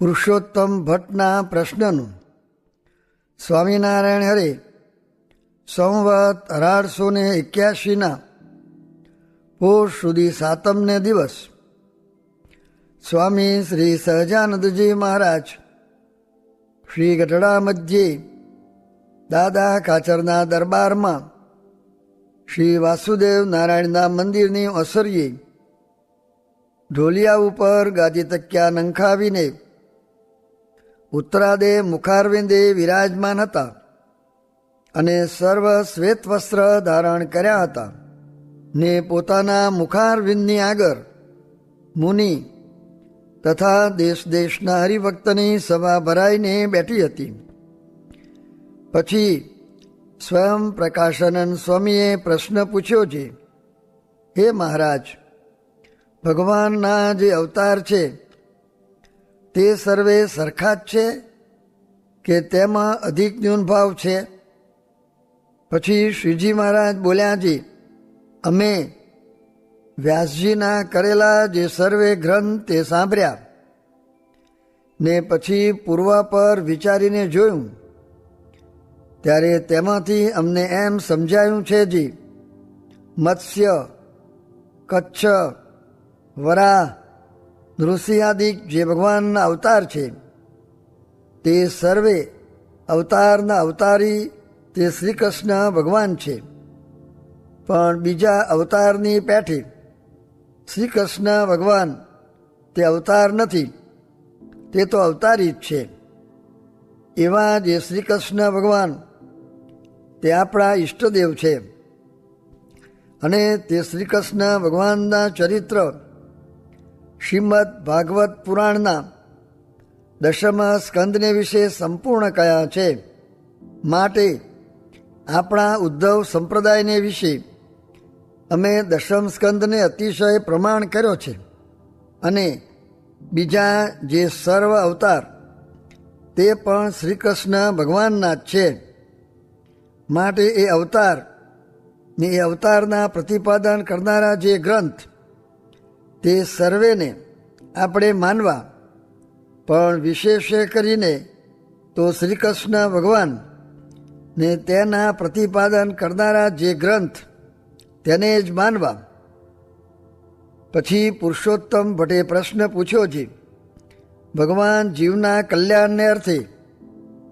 પુરુષોત્તમ ભટ્ટના પ્રશ્નનું સ્વામિનારાયણ હરે સંવત 1881 પોષ સુધી 7મે દિવસ સ્વામી શ્રી સહજાનંદજી મહારાજ શ્રી ગઢડા મધ્યે દાદા કાચરના દરબારમાં શ્રી વાસુદેવ નારાયણના મંદિરની ઓસરીએ ઢોલિયા ઉપર ગાદી તક્યા નંખાવીને ઉત્તરાદે મુખારવિંદે વિરાજમાન હતા અને સર્વ શ્વેત વસ્ત્ર ધારણ કર્યા હતા ને પોતાના મુખારવિંદની આગળ મુનિ તથા દેશ દેશના હરિભક્તની સભા ભરાઈને બેઠી હતી. પછી સ્વયં પ્રકાશાનંદ સ્વામીએ પ્રશ્ન પૂછ્યો છે, હે મહારાજ, ભગવાનના જે અવતાર છે તે સર્વે સરખા જ છે કે તેમાં અધિક ન્યૂન ભાવ છે? પછી શ્રીજી મહારાજ બોલ્યા છે, અમે વ્યાસજીના કરેલા જે સર્વે ગ્રંથ તે સાંભળ્યા ને પછી પૂર્વા પર વિચારીને જોયું ત્યારે તેમાંથી અમને એમ સમજાયું છે જે મત્સ્ય, કચ્છ, વરાહ, નૃસિંહાદિક જે ભગવાનના અવતાર છે તે સર્વે અવતારના અવતારી તે શ્રી કૃષ્ણ ભગવાન છે, પણ બીજા અવતારની પેઠે શ્રી કૃષ્ણ ભગવાન તે અવતાર નથી, તે તો અવતારી જ છે. એવા જે શ્રી કૃષ્ણ ભગવાન તે આપણા ઈષ્ટદેવ છે અને તે શ્રી કૃષ્ણ ભગવાનના ચરિત્ર શ્રીમદ ભાગવત પુરાણના 10મા સ્કંદને વિશે સંપૂર્ણ કયા છે. માટે આપણા ઉદ્ધવ સંપ્રદાયને વિશે અમે 10મ સ્કંદને અતિશય પ્રમાણ કર્યો છે અને બીજા જે સર્વ અવતાર તે પણ શ્રી કૃષ્ણ ભગવાનના જ છે. માટે એ અવતાર ને એ અવતારના પ્રતિપાદન કરનારા જે ગ્રંથ તે સર્વેને આપણે માનવા, પણ વિશેષ કરીને તો શ્રી કૃષ્ણ ભગવાન ને તેના પ્રતિપાદન કરનારા જે ગ્રંથ તેને જ માનવા. પછી પુરુષોત્તમ ભટ્ટે પ્રશ્ન પૂછ્યો છે, ભગવાન જીવના કલ્યાણને અર્થે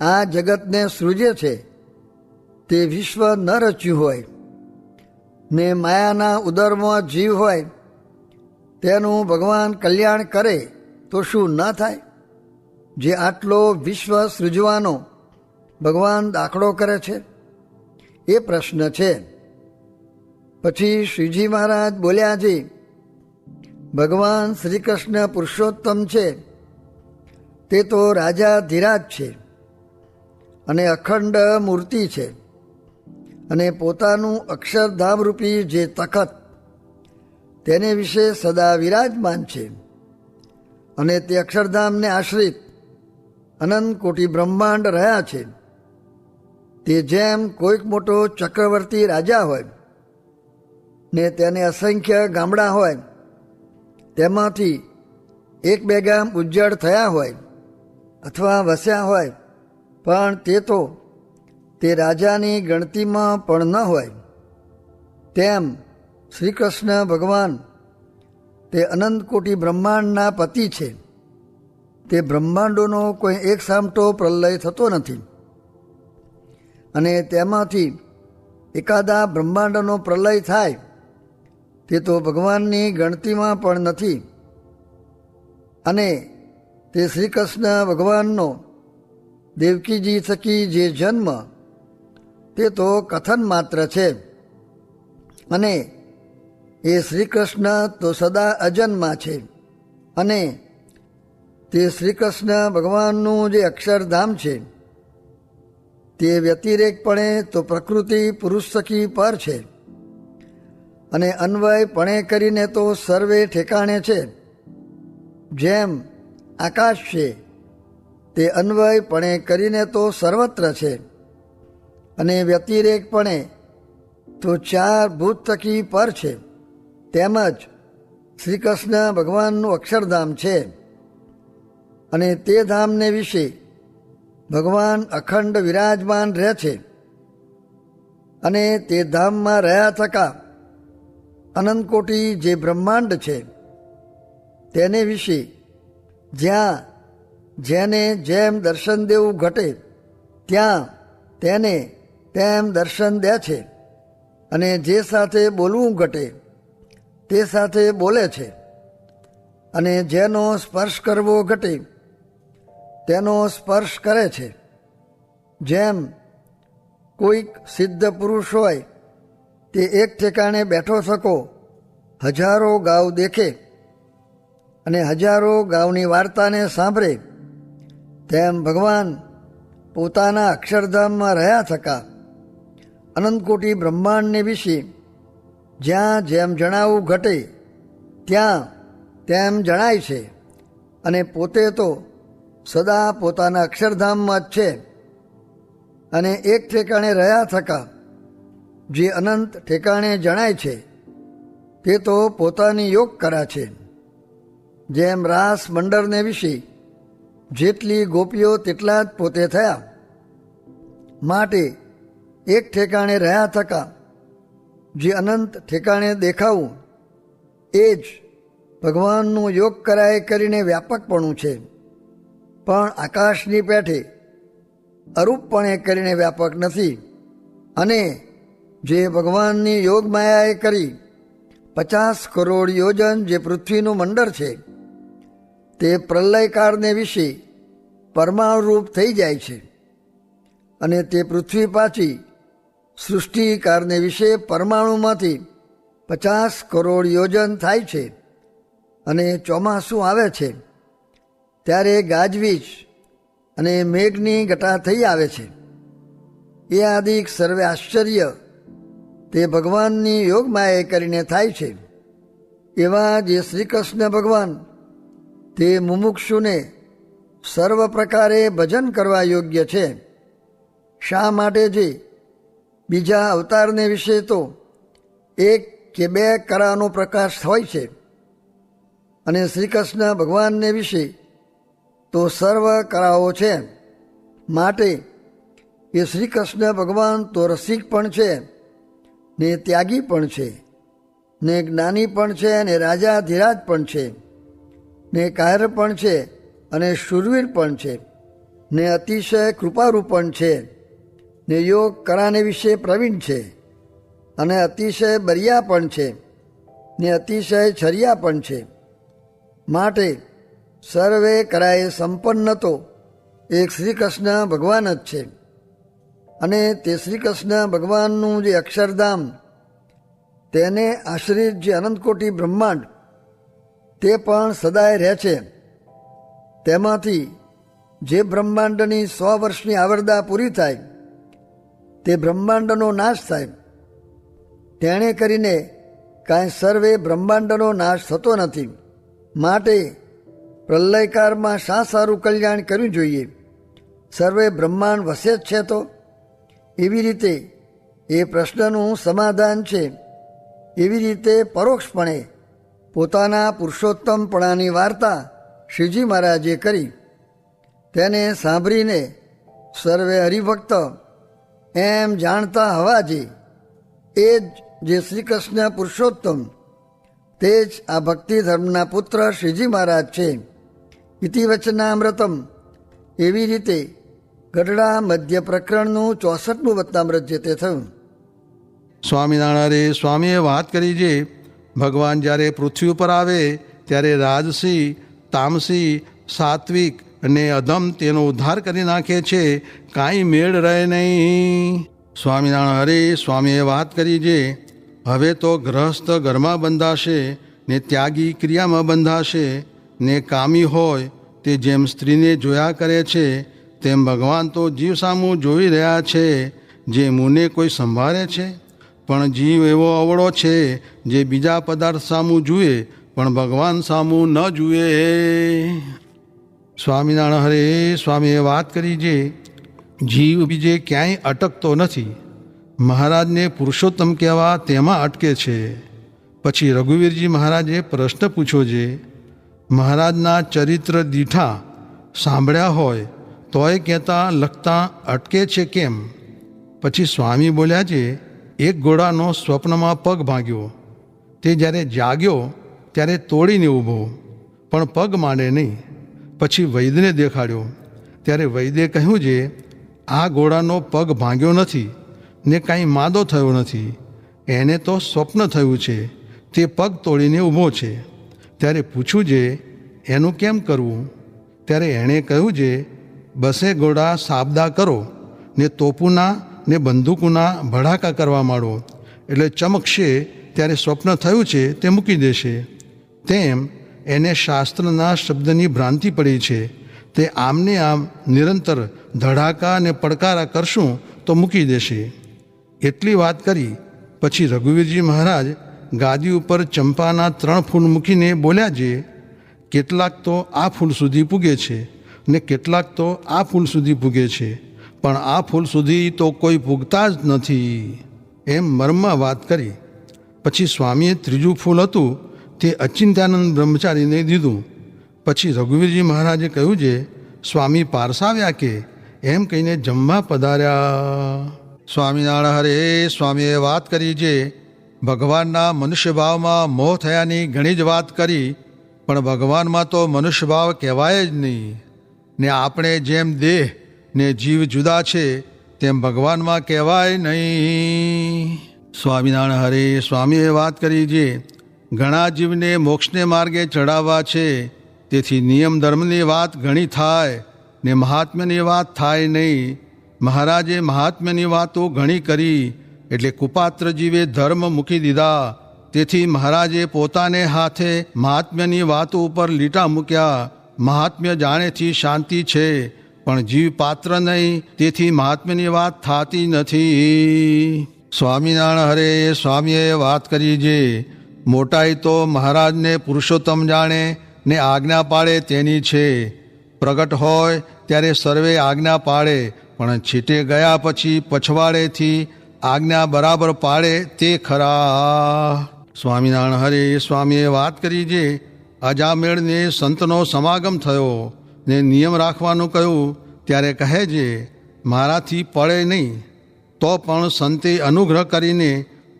આ જગતને સૃજે છે તે વિશ્વ ન રચ્યું હોય ને માયાના ઉદરમાં જીવ હોય તેનું ભગવાન કલ્યાણ કરે તો શું ન થાય? જે આટલો વિશ્વ સૃજવાનો ભગવાન દાખલો કરે છે એ પ્રશ્ન છે. પછી શ્રીજી મહારાજ બોલ્યા છે, ભગવાન શ્રી કૃષ્ણ પુરુષોત્તમ છે તે તો રાજા ધીરાજ છે અને અખંડ મૂર્તિ છે અને પોતાનું અક્ષરધામરૂપી જે તખત તેને વિશે સદા વિરાજમાન છે અને તે અક્ષરધામને આશ્રિત અનંત કોટી બ્રહ્માંડ રહ્યા છે. તે જેમ કોઈક મોટો ચક્રવર્તી રાજા હોય ને તેને અસંખ્ય ગામડા હોય તેમાંથી 1-2 ગામ ઉજ્જડ થયા હોય અથવા વસ્યા હોય, પણ તે તો તે રાજાની ગણતીમાં પણ ન હોય, તેમ શ્રી કૃષ્ણ ભગવાન તે અનંત કોટી બ્રહ્માંડના પતિ છે. તે બ્રહ્માંડોનો કોઈ એક સામટો પ્રલય થતો નથી અને તેમાંથી એકાદા બ્રહ્માંડનો પ્રલય થાય તે તો ભગવાનની ગણતીમાં પણ નથી. અને તે શ્રી કૃષ્ણ ભગવાનનો દેવકીજી થકી જે જન્મ તે તો કથન માત્ર છે અને એ શ્રી કૃષ્ણ તો સદા અજન્મા છે અને તે શ્રી કૃષ્ણ ભગવાનનું જે અક્ષરધામ છે તે વ્યતિરેકપણે તો પ્રકૃતિ પુરુષ સખી પર છે અને અન્વયપણે કરીને તો સર્વે ઠેકાણે છે. જેમ આકાશ છે તે અન્વયપણે કરીને તો સર્વત્ર છે અને વ્યતિરેકપણે તો 4 ભૂત થકી પર છે, તેમજ શ્રી કૃષ્ણ ભગવાનનું અક્ષરધામ છે. અને તે ધામને વિશે ભગવાન અખંડ વિરાજમાન રહે છે અને તે ધામમાં રહ્યા થકા અનંતકોટી જે બ્રહ્માંડ છે તેને વિશે જ્યાં જેને જેમ દર્શન દેવું ઘટે ત્યાં તેને તેમ દર્શન દે છે અને જે સાથે બોલવું ઘટે તે સાથે બોલે છે અને જેનો સ્પર્શ કરવો ઘટે તેનો સ્પર્શ કરે છે. જેમ કોઈક સિદ્ધ પુરુષ હોય તે એક ઠેકાણે બેઠો થકો હજારો ગાઉ દેખે અને હજારો ગાઉની વાર્તાને સાંભળે, તેમ ભગવાન પોતાના અક્ષરધામમાં રહ્યા થકા અનંતકોટી બ્રહ્માંડને વિશે જ્યાં જેમ જણાવવું ઘટે ત્યાં તેમ જણાય છે અને પોતે તો સદા પોતાના અક્ષરધામમાં જ છે અને એક ઠેકાણે રહ્યા થકા જે અનંત ઠેકાણે જણાય છે તે તો પોતાની યોગ કરા છે. જેમ રાસ મંડળને વિશે જેટલી ગોપીઓ તેટલા જ પોતે થયા, માટે એક ઠેકાણે રહ્યા થકા જે અનંત ઠેકાણે દેખાવું એ જ ભગવાનનું યોગ કરાય કરીને વ્યાપકપણું છે, પણ આકાશની પેઠે અરૂપપણે કરીને વ્યાપક નથી. અને જે ભગવાનની યોગ માયાએ કરી 50 કરોડ યોજન જે પૃથ્વીનું મંડળ છે તે પ્રલયકાળને વિશે પરમાણુરૂપ થઈ જાય છે અને તે પૃથ્વી પાછી સૃષ્ટિકાળને વિશે પરમાણુમાંથી 50 કરોડ યોજન થાય છે અને ચોમાસું આવે છે ત્યારે ગાજવીજ અને મેઘની ઘટા થઈ આવે છે. એ આદિક સર્વે આશ્ચર્ય તે ભગવાનની યોગમાએ કરીને થાય છે. એવા જે શ્રી કૃષ્ણ ભગવાન તે મુમુક્ષુને સર્વ પ્રકારે ભજન કરવા યોગ્ય છે. શા માટે જે બીજા અવતારને વિશે તો 1 કે 2 કરાનો પ્રકાશ હોય છે અને શ્રી કૃષ્ણ ભગવાનને વિશે તો સર્વ કરાઓ છે. માટે એ શ્રી કૃષ્ણ ભગવાન તો રસિક પણ છે ને ત્યાગી પણ છે ને જ્ઞાની પણ છે ને રાજાધિરાજ પણ છે ને કાયર પણ છે અને શૂરવીર પણ છે ને અતિશય કૃપારૂ પણ છે ને યોગ કરાને વિશે પ્રવીણ છે અને અતિશય બરિયા પણ છે ને અતિશય છરિયા પણ છે. માટે સર્વે કરાએ સંપન્ન તો એક શ્રી કૃષ્ણ ભગવાન જ છે અને તે શ્રી કૃષ્ણ ભગવાનનું જે અક્ષરધામ તેને આશ્રિત જે અનંતકોટી બ્રહ્માંડ તે પણ સદાય રહે છે. તેમાંથી જે બ્રહ્માંડની 100 વર્ષની આવરદા પૂરી થાય તે બ્રહ્માંડનો નાશ થાય. તેણે કરીને કાંઈ સર્વે બ્રહ્માંડનો નાશ થતો નથી. માટે પ્રલયકાળમાં શા સારું કલ્યાણ કરવું જોઈએ? સર્વે બ્રહ્માંડ વસે જ છે તો એવી રીતે એ પ્રશ્નનું સમાધાન છે. એવી રીતે પરોક્ષપણે પોતાના પુરુષોત્તમપણાની વાર્તા શ્રીજી મહારાજે કરી. તેને સાંભળીને સર્વે હરિભક્ત એમ જાણતા હવાજે એ જ જે શ્રી કૃષ્ણ પુરુષોત્તમ તે જ આ ભક્તિ ધર્મના પુત્ર શ્રીજી મહારાજ છે. ઇતિ વચનામૃતમ એવી રીતે ગઢડા મધ્ય પ્રકરણનું 64મું વચનામૃત જે તે થયું. સ્વામિનારાયણે સ્વામીએ વાત કરી છે ભગવાન જ્યારે પૃથ્વી ઉપર આવે ત્યારે રાજસી, તામસી, સાત્વિક અને અધમ તેનો ઉદ્ધાર કરી નાખે છે, કાંઈ મેળ રહે નહીં. સ્વામિનારાયણ હરે સ્વામીએ વાત કરી છે હવે તો ગ્રહસ્થ ઘરમાં બંધાશે ને ત્યાગી ક્રિયામાં બંધાશે ને કામી હોય તે જેમ સ્ત્રીને જોયા કરે છે તેમ ભગવાન તો જીવ સામું જોઈ રહ્યા છે. જે મુને કોઈ સંભાળે છે પણ જીવ એવો અવળો છે જે બીજા પદાર્થ સામું જુએ પણ ભગવાન સામું ન જુએ. સ્વામિનારાયણ હરે સ્વામીએ વાત કરી છે જીવ બીજે ક્યાંય અટકતો નથી. મહારાજને પુરુષોત્તમ કહેવા તેમાં અટકે છે. પછી રઘુવીરજી મહારાજે પ્રશ્ન પૂછ્યો છે મહારાજના ચરિત્ર દીઠા સાંભળ્યા હોય તોય કહેતા લખતા અટકે છે કેમ? પછી સ્વામી બોલ્યા છે, એક ઘોડાનો સ્વપ્નમાં પગ ભાગ્યો. તે જ્યારે જાગ્યો ત્યારે તોડીને ઊભો, પણ પગ માંડે નહીં. પછી વૈદ્યને દેખાડ્યો ત્યારે વૈદ્યે કહ્યું છે, આ ઘોડાનો પગ ભાંગ્યો નથી ને કાંઈ માદો થયો નથી, એને તો સ્વપ્ન થયું છે, તે પગ તોડીને ઊભો છે. ત્યારે પૂછ્યું છે, એનું કેમ કરવું? ત્યારે એણે કહ્યું છે, બસે ઘોડા સાબદા કરો ને તોપુના ને બંદૂકોના ભડાકા કરવા માંડો, એટલે ચમકશે ત્યારે સ્વપ્ન થયું છે તે મૂકી દેશે. તેમ એને શાસ્ત્રના શબ્દની ભ્રાંતિ પડી છે, તે આમને આમ નિરંતર ધડાકા ને પડકારા કરશું તો મૂકી દેશે. એટલી વાત કરી પછી રઘુવીરજી મહારાજ ગાદી ઉપર ચંપાના 3 ફૂલ મૂકીને બોલ્યા છે, કેટલાક તો આ ફૂલ સુધી પૂગે છે ને કેટલાક તો આ ફૂલ સુધી પૂગે છે, પણ આ ફૂલ સુધી તો કોઈ પૂગતા જ નથી. એમ મર્મમાં વાત કરી. પછી સ્વામીએ 3જું ફૂલ હતું તે અચિંત્યાનંદ બ્રહ્મચારીને દીધું. પછી રઘુવીરજી મહારાજે કહ્યું છે, સ્વામી પારસાવ્યા કે? એમ કહીને જમવા પધાર્યા. સ્વામિનારાયણ હરે. સ્વામીએ વાત કરી છે, ભગવાનના મનુષ્ય ભાવમાં મોહ થયાની ઘણી જ વાત કરી, પણ ભગવાનમાં તો મનુષ્ય ભાવ કહેવાય જ નહીં. ને આપણે જેમ દેહ ને જીવ જુદા છે તેમ ભગવાનમાં કહેવાય નહીં. સ્વામિનારાયણ હરે. સ્વામીએ વાત કરી છે, ઘણા જીવને મોક્ષને માર્ગે ચડાવવા છે, તેથી નિયમ ધર્મની વાત ઘણી થાય ને મહાત્મ્યની વાત થાય નહીં. મહારાજે મહાત્મ્યની વાતો ઘણી કરી એટલે કુપાત્ર જીવે ધર્મ મૂકી દીધા. તેથી મહારાજે પોતાને હાથે મહાત્મ્યની વાતો ઉપર લીટા મૂક્યા. મહાત્મ્ય જાણેથી શાંતિ છે, પણ જીવ પાત્ર નહીં, તેથી મહાત્મ્યની વાત થતી નથી. સ્વામિનારાયણ હરે. સ્વામીએ વાત કરી છે, મોટાઈ તો મહારાજને પુરુષોત્તમ જાણે ને આજ્ઞા પાડે તેની છે. પ્રગટ હોય ત્યારે સર્વે આજ્ઞા પાડે, પણ છેટે ગયા પછી પછવાડેથી આજ્ઞા બરાબર પાડે તે ખરા. સ્વામિનારાયણ હરે. સ્વામીએ વાત કરી છે, અજામેળને સંતનો સમાગમ થયો ને નિયમ રાખવાનું કહ્યું ત્યારે કહે છે, મારાથી પડે નહીં તો પણ સંતે અનુગ્રહ કરીને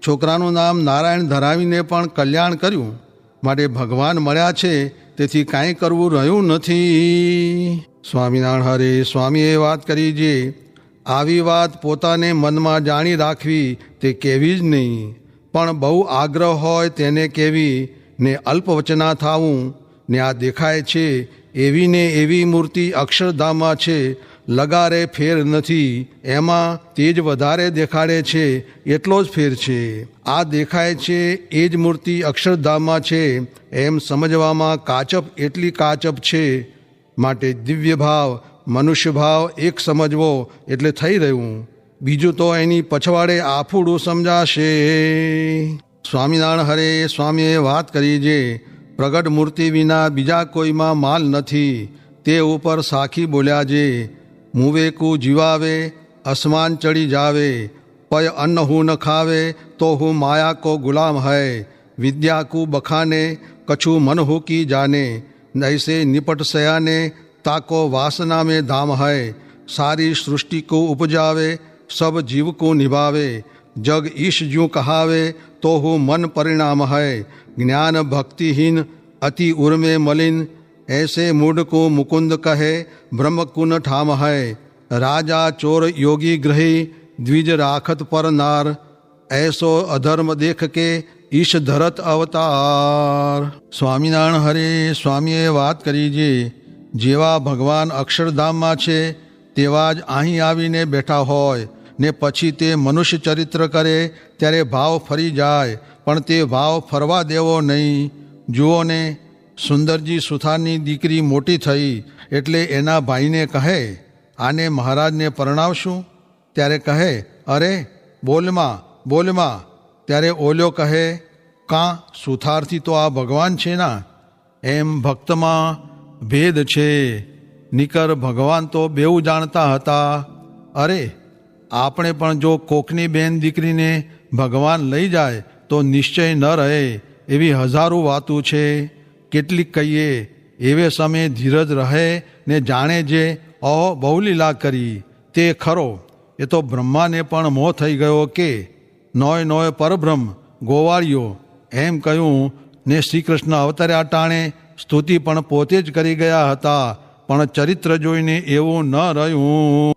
છોકરાનું નામ નારાયણ ધરાવીને પણ કલ્યાણ કર્યું. માટે ભગવાન મળ્યા છે તેથી કાંઈ કરવું રહ્યું નથી. સ્વામિનારાયણ હરે. સ્વામીએ વાત કરી છે, આવી વાત પોતાને મનમાં જાણી રાખવી તે કહેવી જ નહીં, પણ બહુ આગ્રહ હોય તેને કહેવી ને અલ્પવચના થાવું. ને આ દેખાય છે એવી ને એવી મૂર્તિ અક્ષરધામમાં છે, લગારે ફેર નથી, એમાં તેજ વધારે દેખાડે છે એટલો જ ફેર છે. આ દેખાય છે એ જ મૂર્તિ અક્ષરધામમાં છે એમ સમજવામાં કાચપ એટલી કાચપ છે. માટે દિવ્ય ભાવ મનુષ્ય ભાવ એક સમજવો એટલે થઈ રહ્યું, બીજું તો એની પછવાડે આફુડું સમજાશે. સ્વામિનારાયણ હરે. સ્વામીએ વાત કરી છે, પ્રગટ મૂર્તિ વિના બીજા કોઈમાં માલ નથી, તે ઉપર સાખી બોલ્યા છે, મુવેકું જીવાવે અસમાન ચડી જાવે, પય અન્ન હું ન ખાવે તો હું માયા કો ગુલામ હૈ, વિદ્યા કુ બખાને કછું મન હુ કી જાને, ऐसे निपट सयाने ताको वासना में धाम है, सारी सृष्टि को उपजावे सब जीव को निभावे, जग ईश ज्यों कहावे तो हूँ मन परिणाम है, ज्ञान भक्तिहीन अति उर्मे मलिन, ऐसे मूढ़ को मुकुंद कहे ब्रह्म कुन ठाम है, राजा चोर योगी ग्रही द्विज राखत पर नार, ऐसो अधर्म देख के ઈશ ધરત અવતાર. સ્વામિનારાયણ હરે. સ્વામીએ વાત કરી છે, જેવા ભગવાન અક્ષરધામમાં છે તેવા જ અહીં આવીને બેઠા હોય ને પછી તે મનુષ્ય ચરિત્ર કરે ત્યારે ભાવ ફરી જાય, પણ તે ભાવ ફરવા દેવો નહીં. જુઓ ને, સુંદરજી સુથારની દીકરી મોટી થઈ એટલે એના ભાઈને કહે, આને મહારાજને પરણાવશું? ત્યારે કહે, અરે બોલમાં બોલમાં. ત્યારે ઓલ્યો કહે, કાં સુથારથી તો આ ભગવાન છે ના. એમ ભક્તમાં ભેદ છે, નિકર ભગવાન તો બેઉ જાણતા હતા. અરે આપણે પણ જો કોકની બેન દીકરીને ભગવાન લઈ જાય તો નિશ્ચય ન રહે એવી હજારો વાતો છે. કેટલીક કહીએ એવે સમયે ધીરજ રહે ને જાણે જે બહુ લીલા કરી તે ખરો. એ તો બ્રહ્માને પણ મોહ થઈ ગયો કે નોય નોય પરબ્રહ્મ ગોવાળિયો એમ કહ્યું ને શ્રી કૃષ્ણ અવતર્યા ટાણે સ્તુતિ પણ પોતે જ કરી ગયા હતા, પણ ચરિત્ર જોઈને એવું ન રહ્યું.